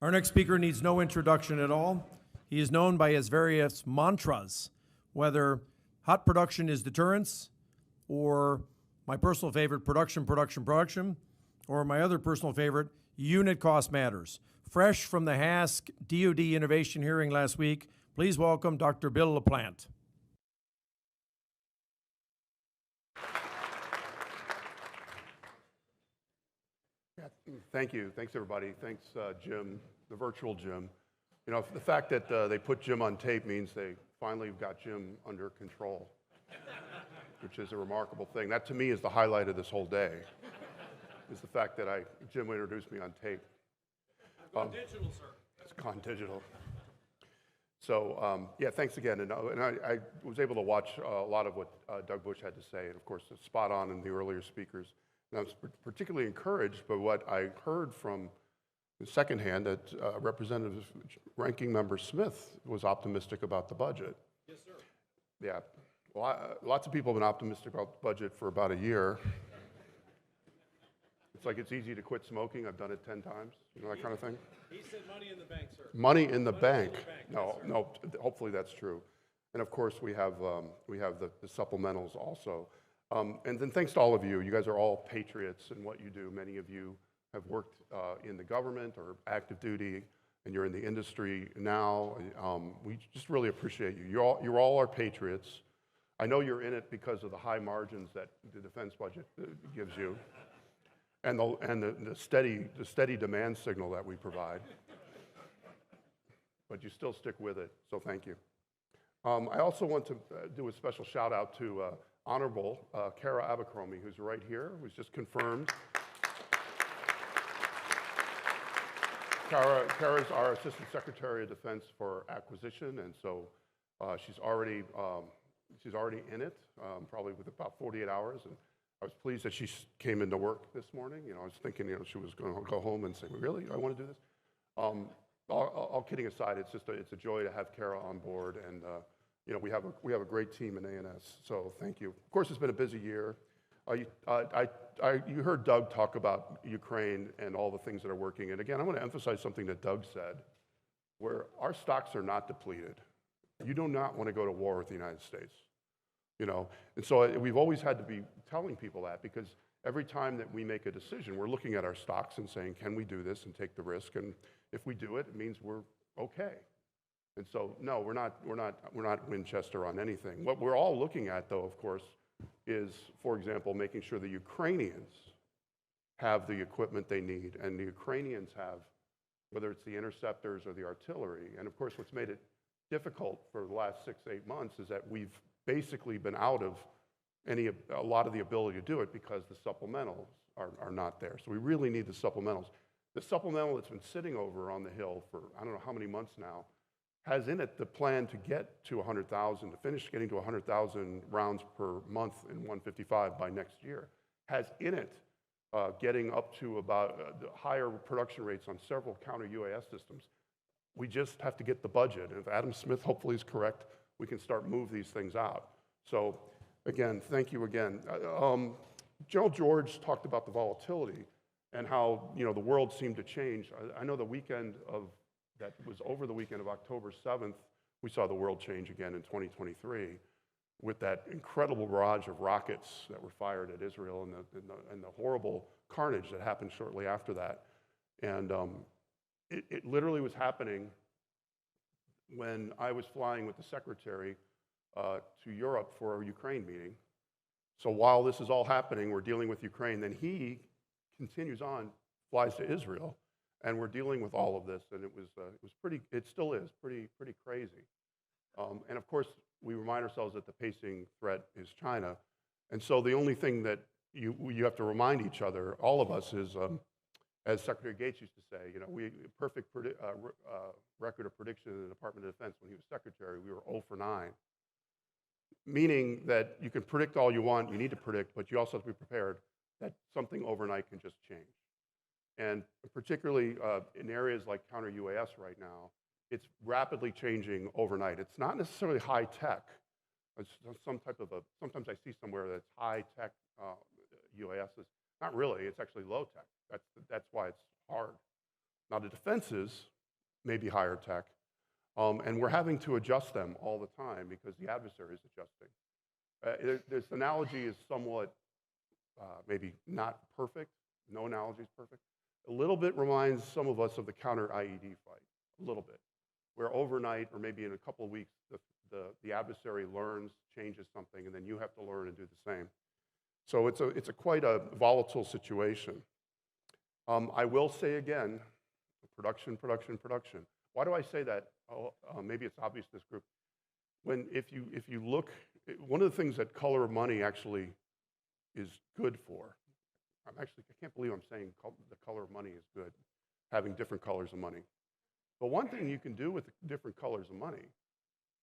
Our next speaker needs no introduction at all. He is known by his various mantras, whether hot production is deterrence, or my personal favorite, production, or my other personal favorite, unit cost matters. Fresh from the HASC DoD Innovation hearing last week, please welcome Dr. Bill LaPlante. Thank you. Thanks, everybody. Thanks, Jim, the virtual Jim. You know, the fact that they put Jim on tape means they finally got Jim under control, which is a remarkable thing. That, to me, is the highlight of this whole day, is the fact that Jim introduced me on tape. It's gone digital, sir. It's gone digital. So, yeah, thanks again. And I was able to watch a lot of what Doug Bush had to say, and of course, it's spot on in the earlier speakers. And I was particularly encouraged by what I heard from the secondhand that Representative Ranking Member Smith was optimistic about the budget. Yes, sir. Yeah. Well, lots of people have been optimistic about the budget for about a year. It's like it's easy to quit smoking. I've done it 10 times, you know, that kind of thing. He said money in the bank, sir. Money in the bank. No, No, no. Hopefully that's true. And of course we have the supplementals also. And then thanks to all of you. You guys are all patriots in what you do. Many of you have worked in the government or active duty, and you're in the industry now. We just really appreciate you. You're all our patriots. I know you're in it because of the high margins that the defense budget gives you, and the steady demand signal that we provide. But you still stick with it, so thank you. I also want to do a special shout out to Honorable Kara Abercrombie, who's right here, who's just confirmed. Kara's our Assistant Secretary of Defense for Acquisition, and so she's already in it, probably with about 48 hours. And I was pleased that she came into work this morning. You know, I was thinking, you know, she was going to go home and say, "Really, I want to do this." All kidding aside, it's a joy to have Kara on board, and you know, we have a great team in A&S. So thank you. Of course, it's been a busy year. You heard Doug talk about Ukraine and all the things that are working. And again, I want to emphasize something that Doug said, where our stocks are not depleted. You do not want to go to war with the United States, you know. And so we've always had to be telling people that, because every time that we make a decision, we're looking at our stocks and saying, can we do this and take the risk? And if we do it, it means we're okay. And so, no, we're not Winchester on anything. What we're all looking at, though, of course, is, for example, making sure the Ukrainians have the equipment they need, and the Ukrainians have, whether it's the interceptors or the artillery. And of course, what's made it difficult for the last 6 to 8 months is that we've basically been out of a lot of the ability to do it because the supplementals are not there. So we really need the supplementals. The supplemental that's been sitting over on the Hill for I don't know how many months now has in it the plan to get to 100,000, to finish getting to 100,000 rounds per month in 155 by next year, has in it getting up to about higher production rates on several counter-UAS systems. We just have to get the budget. And if Adam Smith hopefully is correct, we can start move these things out. So again, thank you again. General George talked about the volatility and how, you know, the world seemed to change. I know the weekend that was over the weekend of October 7th, we saw the world change again in 2023 with that incredible barrage of rockets that were fired at Israel and the horrible carnage that happened shortly after that. And it literally was happening when I was flying with the secretary to Europe for a Ukraine meeting. So while this is all happening, we're dealing with Ukraine, then he continues on, flies to Israel, and we're dealing with all of this, and it still is pretty crazy. And of course, we remind ourselves that the pacing threat is China. And so the only thing that you have to remind each other, all of us, is, as Secretary Gates used to say, you know, perfect record of prediction in the Department of Defense when he was secretary, we were 0 for 9. Meaning that you can predict all you want, you need to predict, but you also have to be prepared that something overnight can just change. And particularly in areas like counter-UAS right now, it's rapidly changing overnight. It's not necessarily high tech. It's some type of sometimes I see somewhere that's high tech UASs. Not really, it's actually low tech. That's why it's hard. Now the defenses maybe higher tech. And we're having to adjust them all the time because the adversary is adjusting. This analogy is somewhat maybe not perfect. No analogy is perfect. A little bit reminds some of us of the counter IED fight, a little bit, where overnight or maybe in a couple of weeks, the adversary learns, changes something, and then you have to learn and do the same. So it's quite a volatile situation. I will say again, production, production, production. Why do I say that? Maybe it's obvious to this group. If you look, one of the things that color of money actually is good for. I can't believe I'm saying the color of money is good, having different colors of money. But one thing you can do with the different colors of money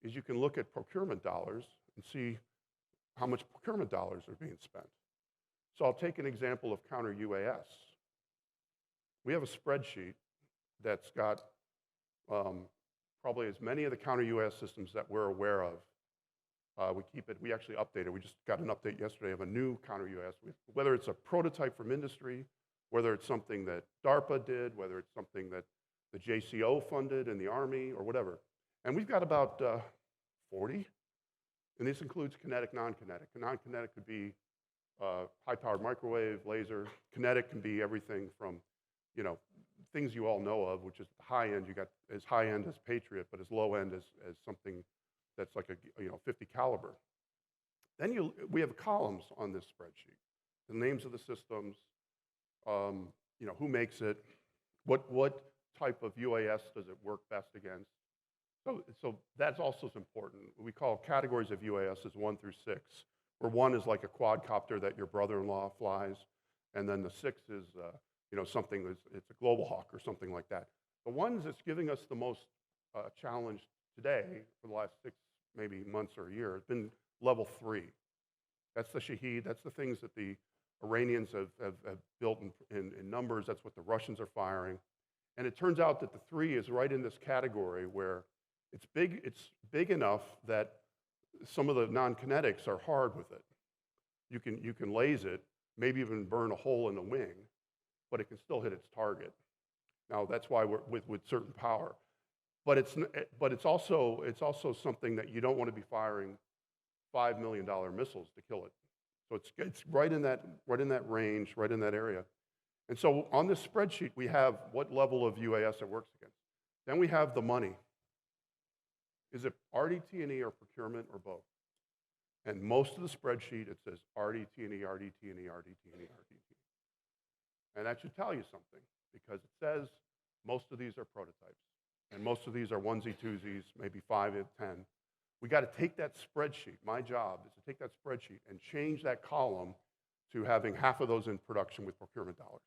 is you can look at procurement dollars and see how much procurement dollars are being spent. So I'll take an example of counter UAS. We have a spreadsheet that's got probably as many of the counter UAS systems that we're aware of. We actually update it. We just got an update yesterday of a new counter UAS, whether it's a prototype from industry, whether it's something that DARPA did, whether it's something that the JCO funded in the Army or whatever. And we've got about 40, and this includes kinetic, non-kinetic. Non-kinetic could be high-powered microwave, laser. Kinetic can be everything from, things you all know of, which is high end. You got as high end as Patriot, but as low end as something that's like a 50 caliber. Then we have columns on this spreadsheet. The names of the systems, who makes it, what type of UAS does it work best against. So that's also important. We call categories of UAS as 1 through 6, where 1 is like a quadcopter that your brother-in-law flies, and then the 6 is something it's a Global Hawk or something like that. The ones that's giving us the most challenge today for the last 6 maybe months or a year has been level 3. That's the Shaheed. That's the things that the Iranians have built in numbers. That's what the Russians are firing. And it turns out that the 3 is right in this category where it's big enough that some of the non-kinetics are hard with it. You can laze it, maybe even burn a hole in the wing, but it can still hit its target. Now that's why we're with certain power. But it's also something that you don't want to be firing $5 million missiles to kill it. So it's right in that range, right in that area. And so on this spreadsheet, we have what level of UAS it works against. Then we have the money. Is it RDT&E or procurement or both? And most of the spreadsheet, it says RDT&E, RDT&E, RDT&E, RDT&E. And that should tell you something, because it says most of these are prototypes. And most of these are onesie, twosies, maybe 5 and 10. We got to take that spreadsheet. My job is to take that spreadsheet and change that column to having half of those in production with procurement dollars.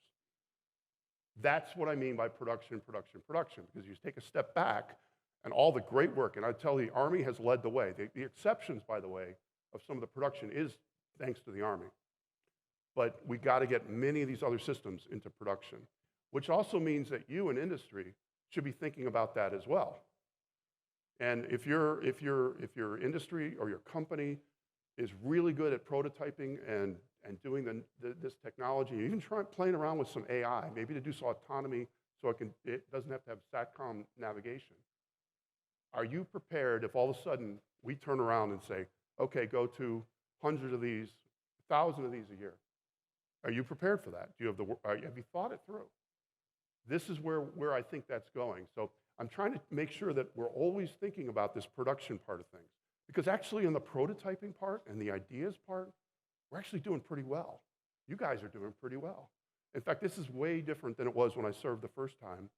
That's what I mean by production, production, production, because you take a step back and all the great work, and I tell you, the Army has led the way. The exceptions, by the way, of some of the production is thanks to the Army. But we got to get many of these other systems into production, which also means that you in industry should be thinking about that as well. And if your industry or your company is really good at prototyping and doing this technology, even playing around with some AI, maybe to do some autonomy so it doesn't have to have SATCOM navigation. Are you prepared if all of a sudden we turn around and say, okay, go to hundreds of these, 1,000 of these a year? Are you prepared for that? Have you thought it through? This is where I think that's going. So I'm trying to make sure that we're always thinking about this production part of things. Because actually in the prototyping part and the ideas part, we're actually doing pretty well. You guys are doing pretty well. In fact, this is way different than it was when I served the first time,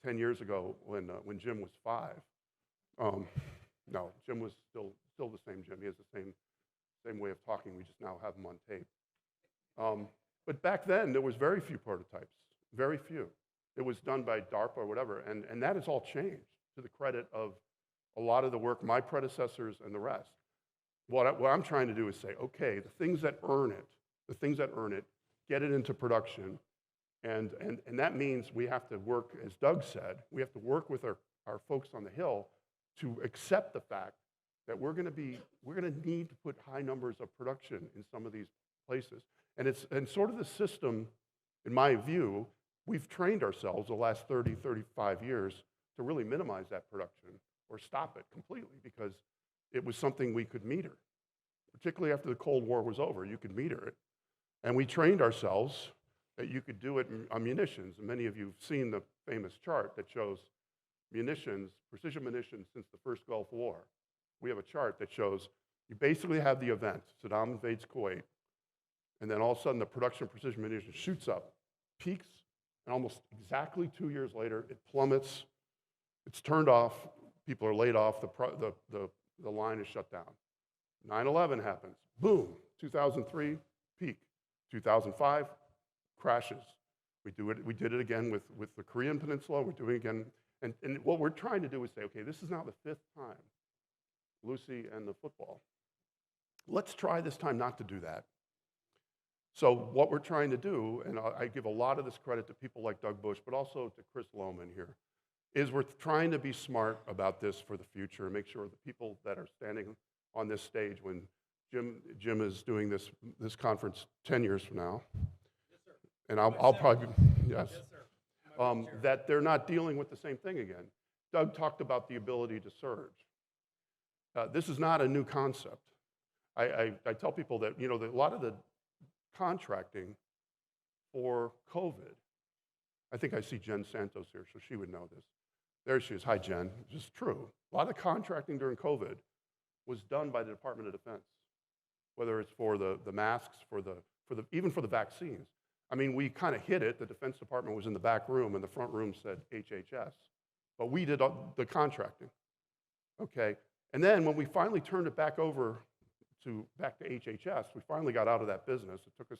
10 years ago when Jim was 5. No, Jim was still the same Jim. He has the same way of talking. We just now have him on tape. But back then, there was very few prototypes, very few. It was done by DARPA or whatever, and that has all changed to the credit of a lot of the work, my predecessors and the rest. What I'm trying to do is say, okay, the things that earn it, get it into production, and that means we have to work, as Doug said, we have to work with our folks on the Hill to accept the fact that we're going to need to put high numbers of production in some of these places. And sort of the system, in my view, we've trained ourselves the last 30, 35 years to really minimize that production or stop it completely, because it was something we could meter. Particularly after the Cold War was over, you could meter it. And we trained ourselves that you could do it on munitions. And many of you have seen the famous chart that shows munitions, precision munitions since the first Gulf War. We have a chart that shows you basically have the event, Saddam invades Kuwait, and then all of a sudden the production of precision munitions shoots up, peaks, and almost exactly 2 years later, it plummets, it's turned off, people are laid off, the line is shut down. 9/11 happens, boom, 2003, peak. 2005, crashes. We did it again with the Korean Peninsula, we're doing it again, and what we're trying to do is say, okay, this is now the 5th time, Lucy and the football. Let's try this time not to do that. So what we're trying to do, and I give a lot of this credit to people like Doug Bush, but also to Chris Lohman here, is we're trying to be smart about this for the future and make sure the people that are standing on this stage when Jim is doing this conference 10 years from now, yes, sir. And I'll probably, yes, sir. That they're not dealing with the same thing again. Doug talked about the ability to surge. This is not a new concept. I tell people that, you know, that a lot of the contracting for COVID, I think I see Jen Santos here, so she would know this. There she is. Hi, Jen. It's true. A lot of the contracting during COVID was done by the Department of Defense, whether it's for the masks, even for the vaccines. I mean, we kind of hid it. The Defense Department was in the back room, and the front room said HHS. But we did the contracting, okay? And then when we finally turned it back over back to HHS, we finally got out of that business. It took us,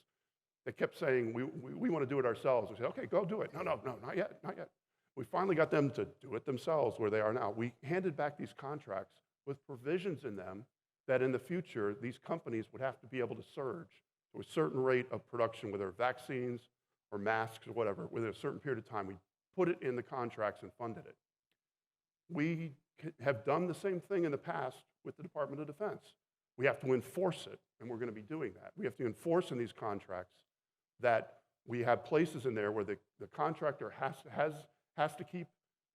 they kept saying, we want to do it ourselves. We said, okay, go do it. No, not yet, not yet. We finally got them to do it themselves where they are now. We handed back these contracts with provisions in them that in the future, these companies would have to be able to surge to a certain rate of production, whether vaccines or masks or whatever, within a certain period of time. We put it in the contracts and funded it. We have done the same thing in the past with the Department of Defense. We have to enforce it, and we're going to be doing that. We have to enforce in these contracts that we have places in there where the contractor has to keep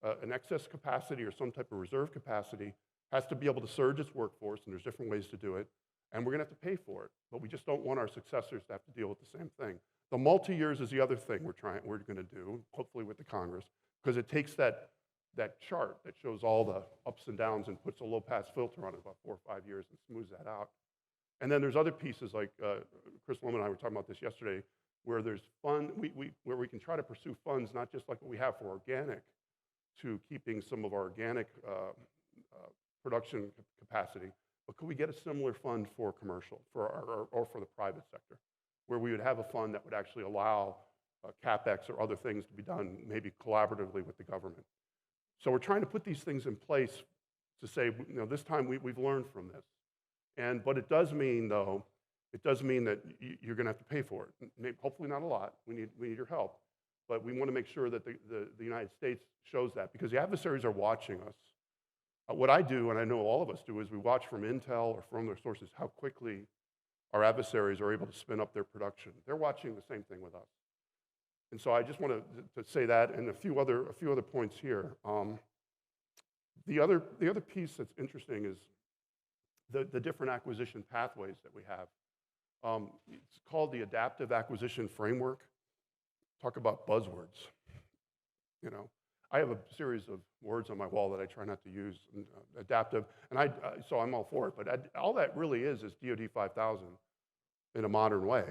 an excess capacity or some type of reserve capacity, has to be able to surge its workforce, and there's different ways to do it, and we're going to have to pay for it. But we just don't want our successors to have to deal with the same thing. The multi-years is the other thing we're going to do, hopefully with the Congress, because it takes that chart that shows all the ups and downs and puts a low-pass filter on it about 4 or 5 years and smooths that out. And then there's other pieces like Chris Lohman and I were talking about this yesterday, where there's where we can try to pursue funds, not just like what we have for organic, to keeping some of our organic production capacity, but could we get a similar fund for commercial, or for the private sector, where we would have a fund that would actually allow CapEx or other things to be done, maybe collaboratively with the government. So we're trying to put these things in place to say, you know, this time we've learned from this. But it does mean, though, it does mean that you're going to have to pay for it. Hopefully not a lot. We need your help. But we want to make sure that the United States shows that, because the adversaries are watching us. What I do, and I know all of us do, is we watch from intel or from their sources how quickly our adversaries are able to spin up their production. They're watching the same thing with us. And so I just want to say that, and a few other points here. The other piece that's interesting is the different acquisition pathways that we have. It's called the Adaptive Acquisition Framework. Talk about buzzwords. You know, I have a series of words on my wall that I try not to use. Adaptive, and so I'm all for it. But all that really is DoD 5000 in a modern way.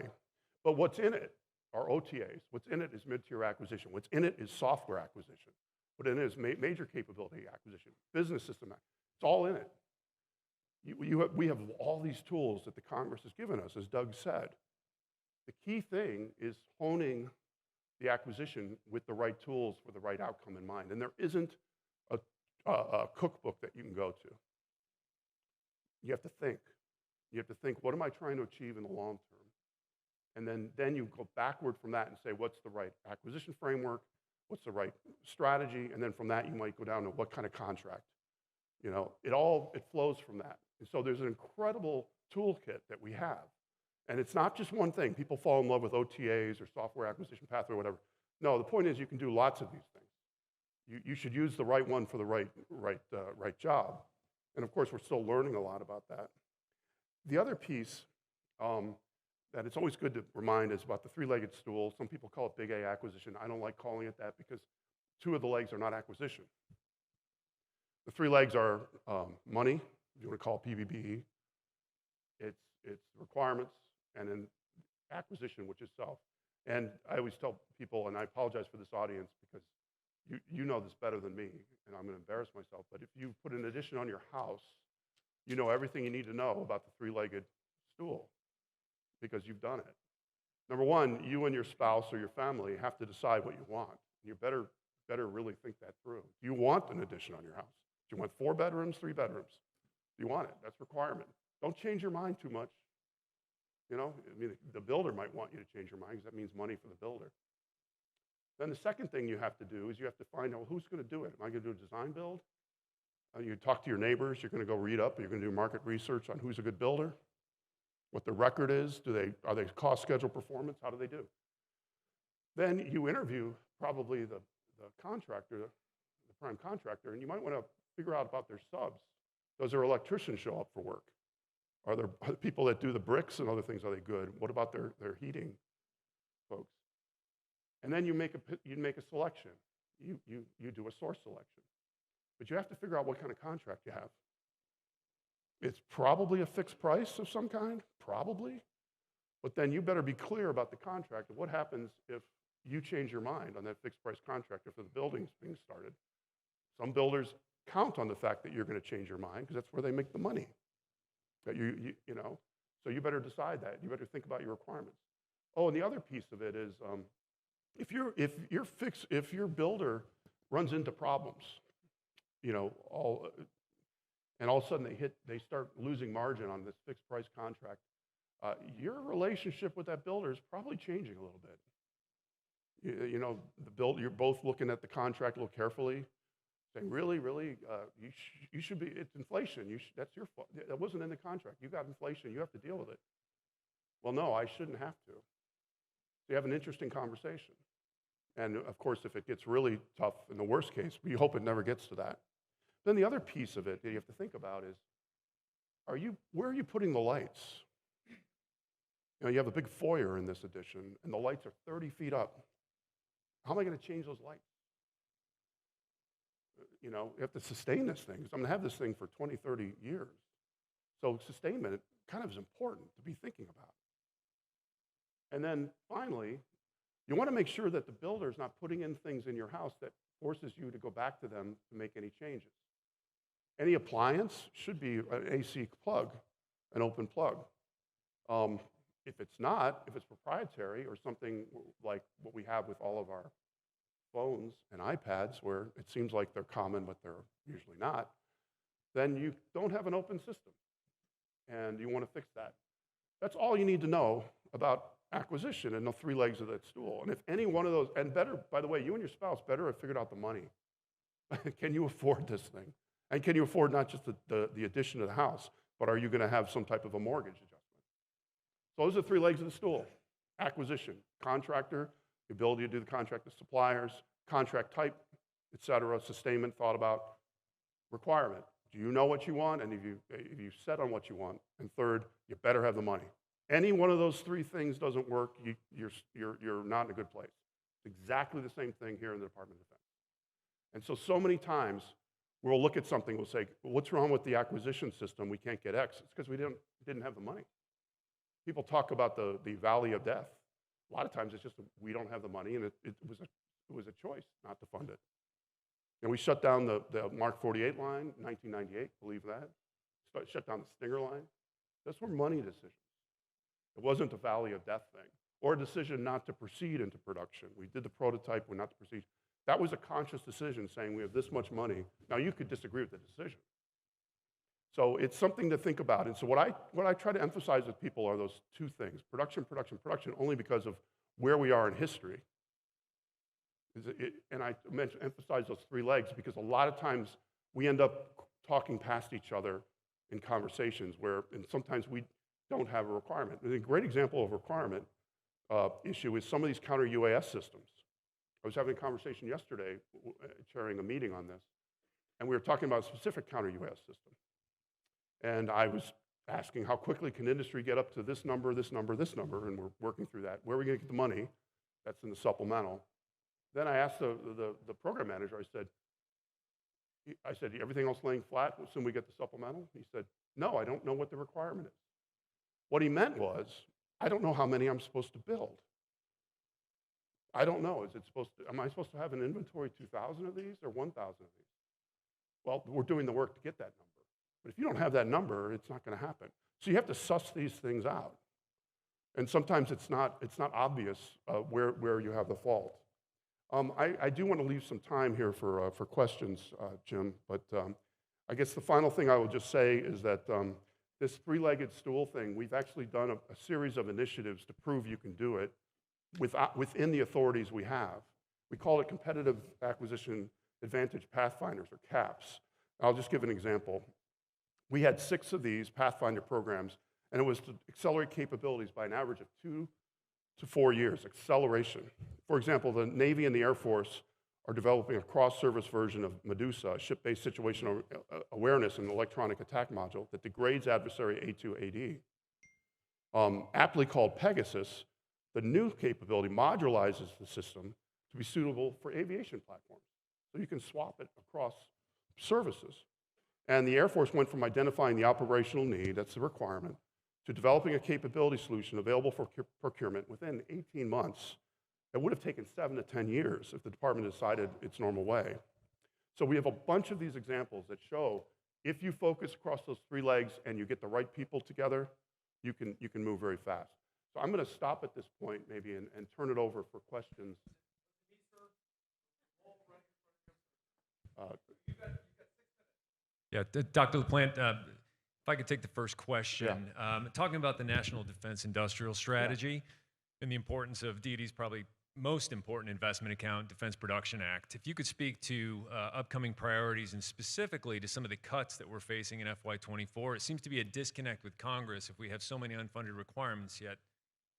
But what's in it are OTAs. What's in it is mid-tier acquisition. What's in it is software acquisition. What in it is major capability acquisition, business system. It's all in it. We have all these tools that the Congress has given us, as Doug said. The key thing is honing the acquisition with the right tools for the right outcome in mind. And there isn't a cookbook that you can go to. You have to think. You have to think, what am I trying to achieve in the long term? And then you go backward from that and say, what's the right acquisition framework? What's the right strategy? And then from that, you might go down to what kind of contract. You know, it flows from that. And so there's an incredible toolkit that we have. And it's not just one thing. People fall in love with OTAs or software acquisition pathway or whatever. No, the point is you can do lots of these things. You should use the right one for the right job. And of course, we're still learning a lot about that. The other piece that it's always good to remind is about the three-legged stool. Some people call it big A acquisition. I don't like calling it that because two of the legs are not acquisition. The three legs are money, you want to call it PBBE, it's requirements, and then acquisition, which is self. And I always tell people, and I apologize for this audience because you know this better than me, and I'm going to embarrass myself, but if you put an addition on your house, you know everything you need to know about the three-legged stool because you've done it. Number one, you and your spouse or your family have to decide what you want. You better really think that through. Do you want an addition on your house? Do you want 4 bedrooms, 3 bedrooms? Do you want it? That's a requirement. Don't change your mind too much. You know, I mean, the builder might want you to change your mind because that means money for the builder. Then the second thing you have to do is you have to find out who's going to do it. Am I going to do a design build? You talk to your neighbors. You're going to go read up. You're going to do market research on who's a good builder, what the record is. Are they cost, schedule, performance? How do they do? Then you interview probably the contractor, the prime contractor, and you might want to figure out about their subs. Does their electrician show up for work? Are there people that do the bricks and other things, are they good? What about their heating folks? And then you make a selection. You do a source selection. But you have to figure out what kind of contract you have. It's probably a fixed price of some kind, probably. But then you better be clear about the contract. What happens if you change your mind on that fixed price contract if the building's being started? Some builders count on the fact that you're going to change your mind because that's where they make the money. That you know, so you better decide that. You better think about your requirements. Oh, and the other piece of it is if your builder runs into problems, you know, all of a sudden they start losing margin on this fixed price contract, your relationship with that builder is probably changing a little bit. You know, you're both looking at the contract a little carefully, saying, really, you should be, it's inflation. That's your fault. That wasn't in the contract. You got inflation. You have to deal with it. Well, no, I shouldn't have to. So you have an interesting conversation. And of course, if it gets really tough, in the worst case, we hope it never gets to that. Then the other piece of it that you have to think about is, where are you putting the lights? You know, you have a big foyer in this addition, and the lights are 30 feet up. How am I going to change those lights? You know, you have to sustain this thing. I'm going to have this thing for 20, 30 years. So sustainment kind of is important to be thinking about. And then finally, you want to make sure that the builder is not putting in things in your house that forces you to go back to them to make any changes. Any appliance should be an AC plug, an open plug. If it's not, if it's proprietary or something like what we have with all of our phones and iPads, where it seems like they're common, but they're usually not, then you don't have an open system, and you want to fix that. That's all you need to know about acquisition and the 3 legs of that stool. And if any one of those, and better, by the way, you and your spouse better have figured out the money. Can you afford this thing? And can you afford not just the addition of the house, but are you going to have some type of a mortgage adjustment? So those are the 3 legs of the stool. Acquisition, contractor, the ability to do the contract with suppliers, contract type, et cetera, sustainment, thought about, requirement. Do you know what you want? And if you set on what you want? And third, you better have the money. Any one of those 3 things doesn't work, you're not in a good place. It's exactly the same thing here in the Department of Defense. And so many times, we'll look at something, we'll say, well, what's wrong with the acquisition system? We can't get X. It's because we didn't have the money. People talk about the valley of death. A lot of times it's just we don't have the money, and it was a choice not to fund it. And we shut down the Mark 48 line in 1998, believe that. Shut down the Stinger line. Those were money decisions. It wasn't a valley of death thing, or a decision not to proceed into production. We did the prototype, we're not to proceed. That was a conscious decision saying we have this much money. Now you could disagree with the decision. So it's something to think about. And so what I try to emphasize with people are those 2 things, production, only because of where we are in history. And I emphasize those 3 legs because a lot of times we end up talking past each other in conversations and sometimes we don't have a requirement. And a great example of a requirement issue is some of these counter-UAS systems. I was having a conversation yesterday, chairing a meeting on this, and we were talking about a specific counter-UAS system. And I was asking how quickly can industry get up to this number, this number, this number, and we're working through that. Where are we going to get the money? That's in the supplemental. Then I asked the program manager, I said, everything else laying flat, assume we get the supplemental? He said, no, I don't know what the requirement is. What he meant was, I don't know how many I'm supposed to build. I don't know, am I supposed to have an inventory 2,000 of these or 1,000 of these? Well, we're doing the work to get that number. But if you don't have that number, it's not going to happen. So you have to suss these things out. And sometimes it's not obvious where you have the fault. I do want to leave some time here for questions, Jim, but I guess the final thing I will just say is that this three-legged stool thing, we've actually done a series of initiatives to prove you can do it within the authorities we have. We call it Competitive Acquisition Advantage Pathfinders, or CAPS. I'll just give an example. We had 6 of these Pathfinder programs, and it was to accelerate capabilities by an average of 2 to 4 years, acceleration. For example, the Navy and the Air Force are developing a cross-service version of Medusa, a ship-based situational awareness and electronic attack module that degrades adversary A2AD. Aptly called Pegasus, the new capability modularizes the system to be suitable for aviation platforms. So you can swap it across services. And the Air Force went from identifying the operational need, that's the requirement, to developing a capability solution available for procurement within 18 months. It would have taken 7 to 10 years if the department decided its normal way. So we have a bunch of these examples that show if you focus across those 3 legs and you get the right people together, you can move very fast. So I'm going to stop at this point maybe and turn it over for questions. Yeah, Dr. LaPlante, if I could take the first question. Yeah. Talking about the National Defense Industrial Strategy and the importance of DoD's probably most important investment account, Defense Production Act. If you could speak to upcoming priorities and specifically to some of the cuts that we're facing in FY24. It seems to be a disconnect with Congress if we have so many unfunded requirements, yet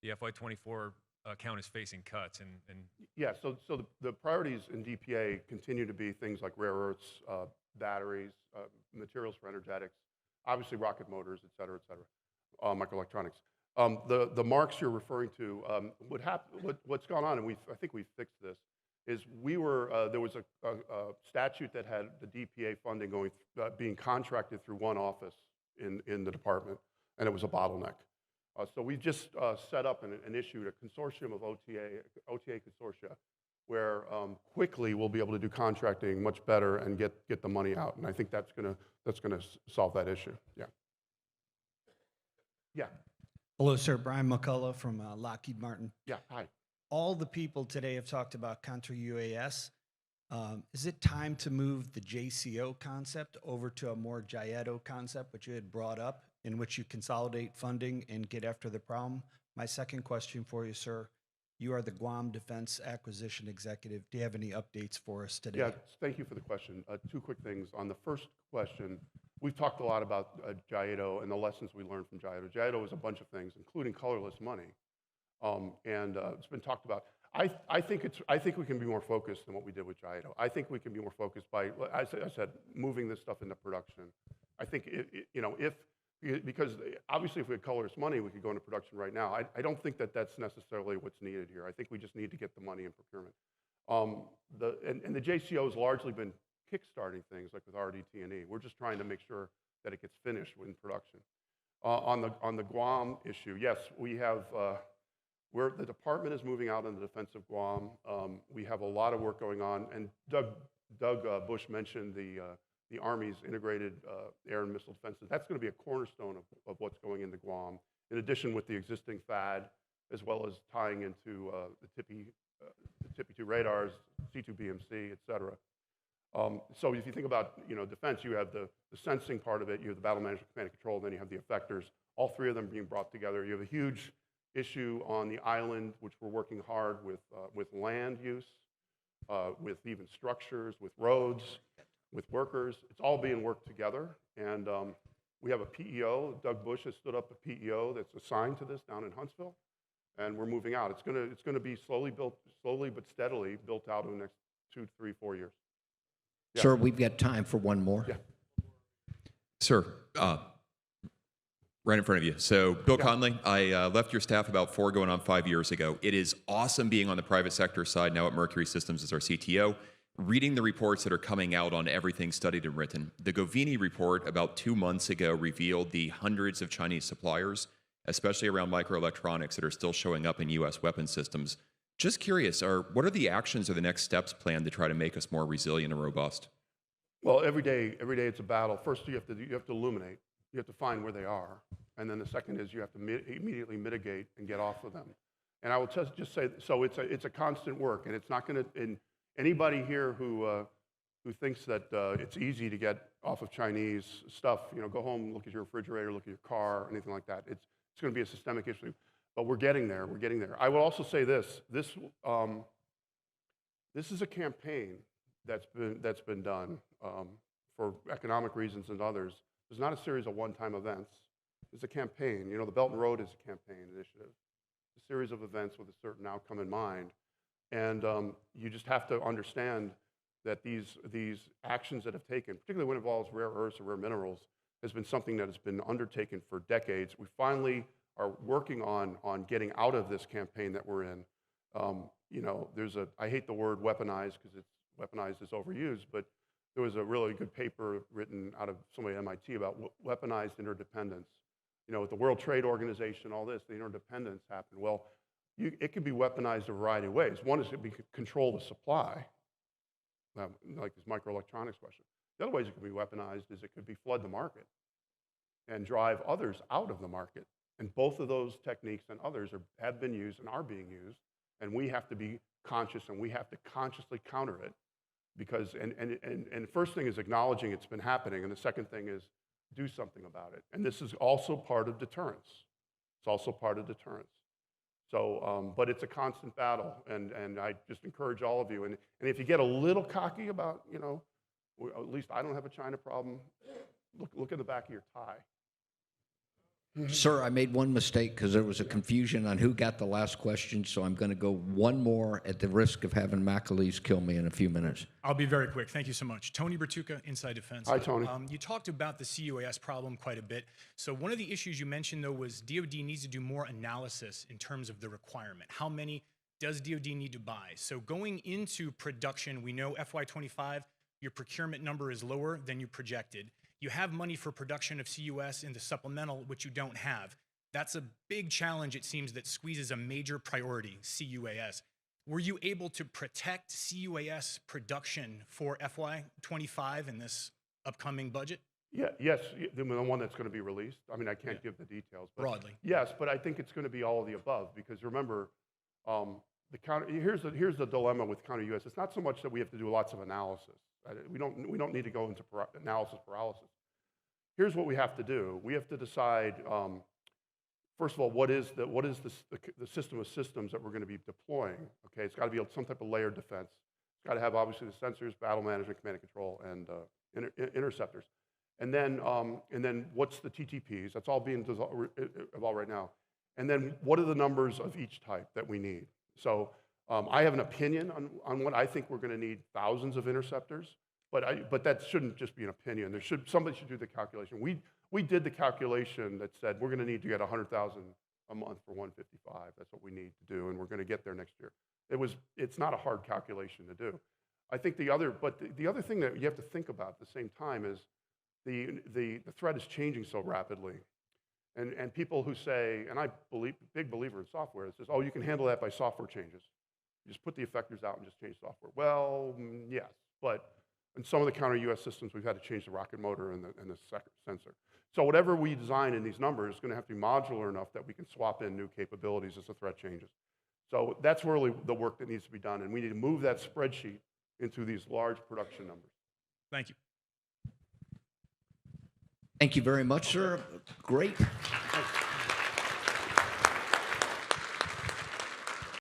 the FY24 account is facing cuts. Yeah, so the priorities in DPA continue to be things like rare earths, batteries, materials for energetics, obviously rocket motors, et cetera, microelectronics. The marks you're referring to, what's gone on, and I think we've fixed this, is there was a statute that had the DPA funding being contracted through one office in the department, and it was a bottleneck. So we've just set up and issued a consortium of OTA consortia, where quickly we'll be able to do contracting much better and get the money out. And I think that's gonna solve that issue. Yeah. Yeah. Hello, sir. Brian McCullough from Lockheed Martin. Yeah. Hi. All the people today have talked about counter-UAS. Is it time to move the JCO concept over to a more JIETO concept, which you had brought up, in which you consolidate funding and get after the problem? My second question for you, sir. You are the Guam Defense Acquisition Executive. Do you have any updates for us today? Yeah, thank you for the question. 2 quick things. On the first question, we've talked a lot about JIETO and the lessons we learned from JIETO. JIETO is a bunch of things, including colorless money, and it's been talked about. I think we can be more focused than what we did with JIETO. I think we can be more focused by, I said, moving this stuff into production. I think because obviously if we had colorless money, we could go into production right now. I don't think that's necessarily what's needed here. I think we just need to get the money in procurement. And the JCO has largely been kickstarting things like with RDT&E. We're just trying to make sure that it gets finished in production. On the Guam issue, yes, we have, the department is moving out in the defense of Guam. We have a lot of work going on, and Doug Bush mentioned the Army's integrated air and missile defenses. That's going to be a cornerstone of what's going into Guam, in addition with the existing THAAD, as well as tying into the TPY-2 radars, C2BMC, et cetera. So if you think about defense, you have the sensing part of it, you have the battle management, command and control, and then you have the effectors, all 3 of them being brought together. You have a huge issue on the island, which we're working hard with land use, with even structures, with roads, with workers. It's all being worked together, and we have a PEO. Doug Bush has stood up a PEO that's assigned to this down in Huntsville, and we're moving out. It's gonna be slowly but steadily built out in the next 2, 3, 4 years. Yeah. Sir, we've got time for one more. Yeah. Sir, right in front of you. So, Bill Conley, I left your staff about 4 going on 5 years ago. It is awesome being on the private sector side now at Mercury Systems as our CTO, reading the reports that are coming out on everything studied and written. The Govini report about 2 months ago revealed the hundreds of Chinese suppliers, especially around microelectronics, that are still showing up in U.S. weapon systems. Just curious, what are the actions or the next steps planned to try to make us more resilient and robust? Well, every day it's a battle. First, you have to illuminate. You have to find where they are, and then the second is you have to immediately mitigate and get off of them. And I will just say, so it's a constant work, and it's not going to. And anybody here who thinks that it's easy to get off of Chinese stuff, go home, look at your refrigerator, look at your car, anything like that. It's going to be a systemic issue, but we're getting there. We're getting there. I will also say this is a campaign that's been done for economic reasons and others. It's not a series of one-time events. It's a campaign. The Belt and Road is a campaign initiative. It's a series of events with a certain outcome in mind. And you just have to understand that these actions that have taken, particularly when it involves rare earths or rare minerals, has been something that has been undertaken for decades. We finally are working on getting out of this campaign that we're in. I hate the word weaponized because it's weaponized is overused, but there was a really good paper written out of somebody at MIT about weaponized interdependence. With the World Trade Organization, all this, the interdependence happened. Well, it can be weaponized a variety of ways. One is it can control the supply, like this microelectronics question. The other ways it can be weaponized is it could be flood the market and drive others out of the market. And both of those techniques and others have been used and are being used, and we have to be conscious and we have to consciously counter it. Because and first thing is acknowledging it's been happening, and the second thing is do something about it. And this is also part of deterrence. It's also part of deterrence. So, but it's a constant battle, and I just encourage all of you. And if you get a little cocky about, at least I don't have a China problem. Look in the back of your tie. Sir, I made one mistake because there was a confusion on who got the last question, so I'm going to go one more at the risk of having McAleese kill me in a few minutes. I'll be very quick. Thank you so much. Tony Bertucca, Inside Defense. Hi, Tony. You talked about the CUAS problem quite a bit. So one of the issues you mentioned, though, was DoD needs to do more analysis in terms of the requirement. How many does DoD need to buy? So going into production, we know FY25, your procurement number is lower than you projected. You have money for production of CUS in the supplemental, which you don't have. That's a big challenge, it seems, that squeezes a major priority, CUAS. Were you able to protect CUAS production for FY25 in this upcoming budget? Yeah, yes, the one that's going to be released. I mean, I can't give the details. But broadly. Yes, but I think it's going to be all of the above, because remember, here's the dilemma with counter-UAS. It's not so much that we have to do lots of analysis. We don't need to go into analysis paralysis. Here's what we have to do. We have to decide, first of all, what is the system of systems that we're going to be deploying? Okay, it's got to be some type of layered defense. It's got to have obviously the sensors, battle management, command and control, and interceptors. And then what's the TTPs? That's all being evolved right now. And then what are the numbers of each type that we need? So I have an opinion on what I think we're going to need thousands of interceptors, but that shouldn't just be an opinion. Somebody should do the calculation. We did the calculation that said we're going to need to get 100,000 a month for 155. That's what we need to do, and we're going to get there next year. It's not a hard calculation to do. I think the other thing that you have to think about at the same time is the threat is changing so rapidly. And people who say, and I big believer in software, that says, oh, you can handle that by software changes. You just put the effectors out and just change software. Well, yes, but in some of the counter-UAS systems, we've had to change the rocket motor and the sensor. So whatever we design in these numbers is going to have to be modular enough that we can swap in new capabilities as the threat changes. So that's really the work that needs to be done, and we need to move that spreadsheet into these large production numbers. Thank you. Thank you very much, sir. Great. Thanks.